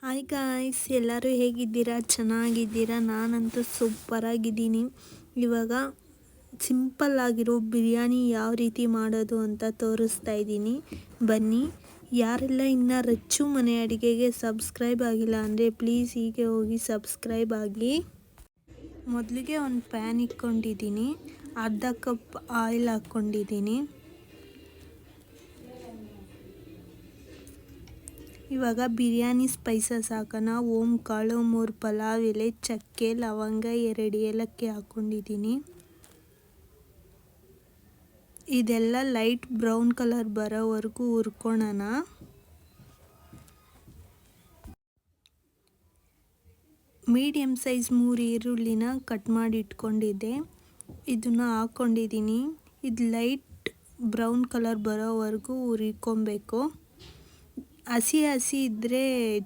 Hi guys, ಎಲ್ಲರೂ ಹೇಗಿದ್ದೀರಾ? ಚೆನ್ನಾಗಿದ್ದೀರಾ? ನಾನಂತೂ ಸೂಪರಾಗಿದ್ದೀನಿ. ಇವಾಗ ಸಿಂಪಲ್ ಆಗಿರೋ ಬಿರಿಯಾನಿ ಯಾವ ರೀತಿ ಮಾಡೋದು ಅಂತ ತೋರಿಸ್ತಾ ಇದ್ದೀನಿ. ಬನ್ನಿ. ಯಾರೆಲ್ಲ ಇನ್ನೂ ರಚ್ಚು ಮನೆ ಅಡುಗೆಗೆ ಸಬ್ಸ್ಕ್ರೈಬ್ ಆಗಿಲ್ಲ ಅಂದರೆ ಪ್ಲೀಸ್ ಹೀಗೆ ಹೋಗಿ ಸಬ್ಸ್ಕ್ರೈಬ್ ಆಗಿ. ಮೊದಲಿಗೆ ಒಂದು ಪ್ಯಾನ್ ಇಟ್ಕೊಂಡಿದ್ದೀನಿ, ಅರ್ಧ ಕಪ್ ಆಯಿಲ್ ಹಾಕ್ಕೊಂಡಿದ್ದೀನಿ. ಇವಾಗ ಬಿರಿಯಾನಿ ಸ್ಪೈಸಸ್ ಹಾಕೋಣ. ಕಾಳು, 3 ಪಲಾವ್ ಎಲೆ, ಚಕ್ಕೆ, ಲವಂಗ, 2 ಏಲಕ್ಕಿ ಹಾಕ್ಕೊಂಡಿದ್ದೀನಿ. ಇದೆಲ್ಲ ಲೈಟ್ ಬ್ರೌನ್ ಕಲರ್ ಬರೋವರೆಗೂ ಹುರ್ಕೊಳ್ಳೋಣ. ಮೀಡಿಯಮ್ ಸೈಜ್ 3 ಈರುಳ್ಳಿನ ಕಟ್ ಮಾಡಿ ಇಟ್ಕೊಂಡಿದ್ದೆ, ಇದನ್ನು ಹಾಕ್ಕೊಂಡಿದ್ದೀನಿ. ಇದು ಲೈಟ್ ಬ್ರೌನ್ ಕಲರ್ ಬರೋವರೆಗೂ ಹುರಿಕೊಬೇಕು. ಹಸಿ ಇದ್ದರೆ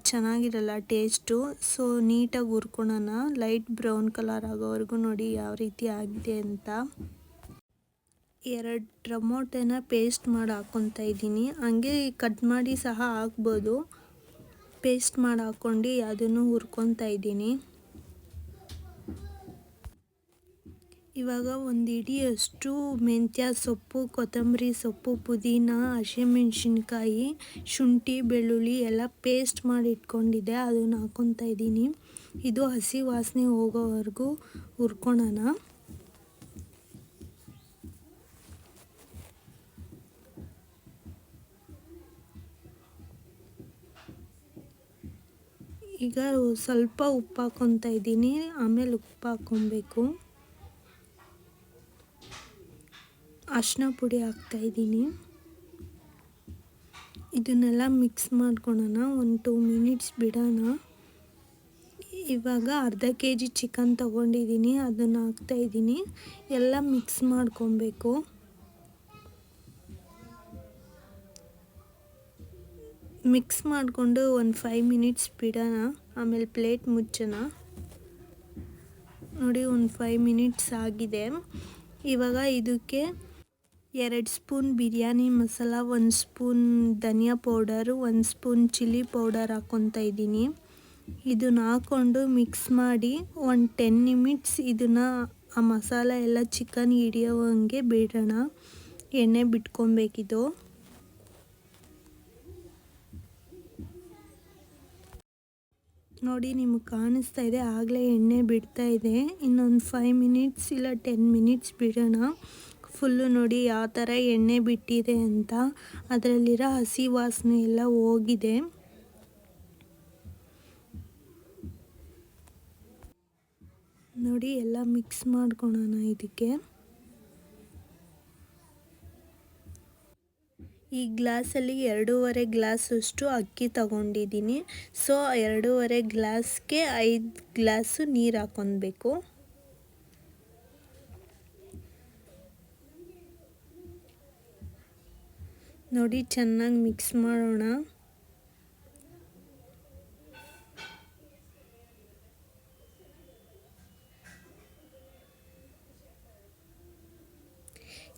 ಚೆನ್ನಾಗಿರಲ್ಲ ಟೇಸ್ಟು, ಸೊ ನೀಟಾಗಿ ಹುರ್ಕೊಳ್ಳೋಣ. ಲೈಟ್ ಬ್ರೌನ್ ಕಲರ್ ಆಗೋವರೆಗೂ ನೋಡಿ ಯಾವ ರೀತಿ ಆಗಿದೆ ಅಂತ. 2 ಟೊಮೊಟೊನ ಪೇಸ್ಟ್ ಮಾಡಿ ಹಾಕ್ಕೊತಾ ಇದ್ದೀನಿ. ಹಂಗೆ ಕಟ್ ಮಾಡಿ ಸಹ ಹಾಕ್ಬೋದು. ಪೇಸ್ಟ್ ಮಾಡಿ ಹಾಕ್ಕೊಂಡು ಅದನ್ನು ಹುರ್ಕೊತಾ ಇದ್ದೀನಿ. ಇವಾಗ 1 ಹಿಡಿಯಷ್ಟು ಮೆಂತ್ಯ ಸೊಪ್ಪು, ಕೊತ್ತಂಬರಿ ಸೊಪ್ಪು, ಪುದೀನ, ಹಸಿಮೆಣಸಿನ್ಕಾಯಿ, ಶುಂಠಿ, ಬೆಳ್ಳುಳ್ಳಿ ಎಲ್ಲ ಪೇಸ್ಟ್ ಮಾಡಿ ಇಟ್ಕೊಂಡಿದ್ದೆ, ಅದನ್ನು ಹಾಕ್ಕೊತಾ ಇದ್ದೀನಿ. ಇದು ಹಸಿ ವಾಸನೆ ಹೋಗೋವರೆಗೂ ಹುರ್ಕೊಳ್ಳೋಣ. ಈಗ ಸ್ವಲ್ಪ ಉಪ್ಪು ಹಾಕ್ಕೊತಾ ಇದ್ದೀನಿ, ಆಮೇಲೆ ಉಪ್ಪು ಹಾಕ್ಕೊಬೇಕು. ಅರಿಶಿನ ಪುಡಿ ಹಾಕ್ತಾಯಿದ್ದೀನಿ. ಇದನ್ನೆಲ್ಲ ಮಿಕ್ಸ್ ಮಾಡ್ಕೊಳ್ಳೋಣ. 1-2 ಮಿನಿಟ್ಸ್ ಬಿಡೋಣ. ಇವಾಗ ಅರ್ಧ kg ಚಿಕನ್ ತೊಗೊಂಡಿದ್ದೀನಿ, ಅದನ್ನು ಹಾಕ್ತಾಯಿದ್ದೀನಿ. ಎಲ್ಲ ಮಿಕ್ಸ್ ಮಾಡ್ಕೊಬೇಕು. ಮಿಕ್ಸ್ ಮಾಡಿಕೊಂಡು 5 ಮಿನಿಟ್ಸ್ ಬಿಡೋಣ, ಆಮೇಲೆ ಪ್ಲೇಟ್ ಮುಚ್ಚೋಣ. ನೋಡಿ 5 ಮಿನಿಟ್ಸ್ ಆಗಿದೆ. ಇವಾಗ ಇದಕ್ಕೆ 2 ಸ್ಪೂನ್ ಬಿರಿಯಾನಿ ಮಸಾಲ, 1 ಸ್ಪೂನ್ ಧನಿಯಾ ಪೌಡರು, 1 ಸ್ಪೂನ್ ಚಿಲ್ಲಿ ಪೌಡರ್ ಹಾಕ್ಕೊತಾ ಇದ್ದೀನಿ. ಇದನ್ನು ಹಾಕ್ಕೊಂಡು ಮಿಕ್ಸ್ ಮಾಡಿ 10 ನಿಮಿಟ್ಸ್ ಇದನ್ನು ಆ ಮಸಾಲ ಎಲ್ಲ ಚಿಕನ್ ಹಿಡಿಯೋವಂಗೆ ಬಿಡೋಣ. ಎಣ್ಣೆ ಬಿಟ್ಕೊಬೇಕಿದು. ನೋಡಿ ನಿಮಗೆ ಕಾಣಿಸ್ತಾ ಇದೆ, ಆಗಲೇ ಎಣ್ಣೆ ಬಿಡ್ತಾ ಇದೆ. ಇನ್ನೊಂದು 5 ಮಿನಿಟ್ಸ್ ಇಲ್ಲ 10 ಮಿನಿಟ್ಸ್ ಬಿಡೋಣ. ಫುಲ್ಲು ನೋಡಿ ಯಾವ ಥರ ಎಣ್ಣೆ ಬಿಟ್ಟಿದೆ ಅಂತ, ಅದರಲ್ಲಿರೋ ಹಸಿ ವಾಸನೆ ಎಲ್ಲ ಹೋಗಿದೆ. ನೋಡಿ ಎಲ್ಲ ಮಿಕ್ಸ್ ಮಾಡ್ಕೊಳ್ಳೋಣ. ಇದಕ್ಕೆ ಈ ಗ್ಲಾಸಲ್ಲಿ 2.5 ಗ್ಲಾಸಷ್ಟು ಅಕ್ಕಿ ತಗೊಂಡಿದ್ದೀನಿ. ಸೊ 2.5 ಗ್ಲಾಸ್ಗೆ 5 ಗ್ಲಾಸು ನೀರು ಹಾಕ್ಕೊಬೇಕು. ನೋಡಿ ಚೆನ್ನಾಗಿ ಮಿಕ್ಸ್ ಮಾಡೋಣ.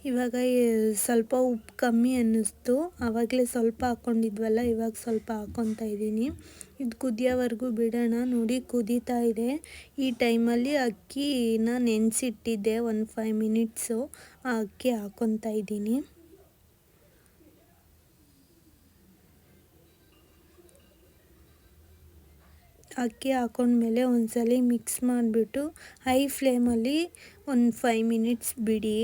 ಇವಾಗ ಸ್ವಲ್ಪ ಉಪ್ಪು ಕಮ್ಮಿ ಅನ್ನಿಸ್ತು, ಆವಾಗಲೇ ಸ್ವಲ್ಪ ಹಾಕ್ಕೊಂಡಿದ್ವಲ್ಲ, ಇವಾಗ ಸ್ವಲ್ಪ ಹಾಕ್ಕೊತಾ ಇದ್ದೀನಿ. ಇದು ಕುದಿಯೋವರೆಗೂ ಬಿಡೋಣ. ನೋಡಿ ಕುದೀತಾ ಇದೆ. ಈ ಟೈಮಲ್ಲಿ ಅಕ್ಕಿನ ನೆನೆಸಿಟ್ಟಿದ್ದೆ 5 ಮಿನಿಟ್ಸು, ಆ ಅಕ್ಕಿ ಹಾಕ್ಕೊತಾ ಇದ್ದೀನಿ. ಅಕ್ಕಿ ಹಾಕ್ಕೊಂಡ್ಮೇಲೆ ಒಂದ್ಸಲ ಮಿಕ್ಸ್ ಮಾಡಿಬಿಟ್ಟು ಹೈ ಫ್ಲೇಮಲ್ಲಿ 5 ಮಿನಿಟ್ಸ್ ಬಿಡಿ.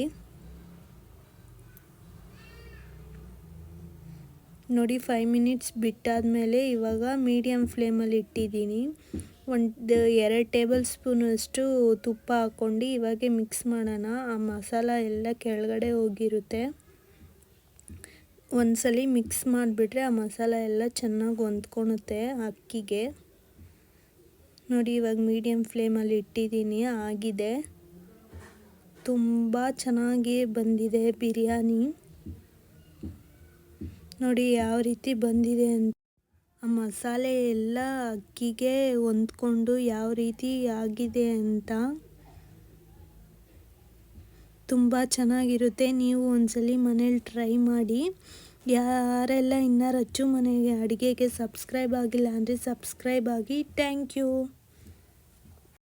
ನೋಡಿ 5 ಮಿನಿಟ್ಸ್ ಬಿಟ್ಟಾದಮೇಲೆ ಇವಾಗ ಮೀಡಿಯಮ್ ಫ್ಲೇಮಲ್ಲಿ ಇಟ್ಟಿದ್ದೀನಿ. 2 ಟೇಬಲ್ ಸ್ಪೂನಷ್ಟು ತುಪ್ಪ ಹಾಕ್ಕೊಂಡು ಇವಾಗೆ ಮಿಕ್ಸ್ ಮಾಡೋಣ. ಆ ಮಸಾಲ ಎಲ್ಲ ಕೆಳಗಡೆ ಹೋಗಿರುತ್ತೆ. ಒಂದ್ಸಲ ಮಿಕ್ಸ್ ಮಾಡಿಬಿಟ್ರೆ ಆ ಮಸಾಲ ಎಲ್ಲ ಚೆನ್ನಾಗಿ ಹೊಂದ್ಕೊಳುತ್ತೆ ಅಕ್ಕಿಗೆ. ನೋಡಿ ಇವಾಗ ಮೀಡಿಯಮ್ ಫ್ಲೇಮಲ್ಲಿ ಇಟ್ಟಿದ್ದೀನಿ, ಆಗಿದೆ. ತುಂಬ ಚೆನ್ನಾಗಿ ಬಂದಿದೆ ಬಿರಿಯಾನಿ. ನೋಡಿ ಯಾವ ರೀತಿ ಬಂದಿದೆ ಅಂತ. ಆ ಮಸಾಲೆ ಎಲ್ಲ ಅಕ್ಕಿಗೆ ಹೊಂದ್ಕೊಂಡು ಯಾವ ರೀತಿ ಆಗಿದೆ ಅಂತ. ತುಂಬ ಚೆನ್ನಾಗಿರುತ್ತೆ. ನೀವು ಒಂದ್ಸಲಿ ಮನೇಲಿ ಟ್ರೈ ಮಾಡಿ. ಯಾರೆಲ್ಲ ಇನ್ನೂ ರಚ್ಚು ಮನೆಗೆ ಅಡುಗೆಗೆ ಸಬ್ಸ್ಕ್ರೈಬ್ ಆಗಿಲ್ಲ ಅಂದರೆ ಸಬ್ಸ್ಕ್ರೈಬ್ ಆಗಿ. Thank you.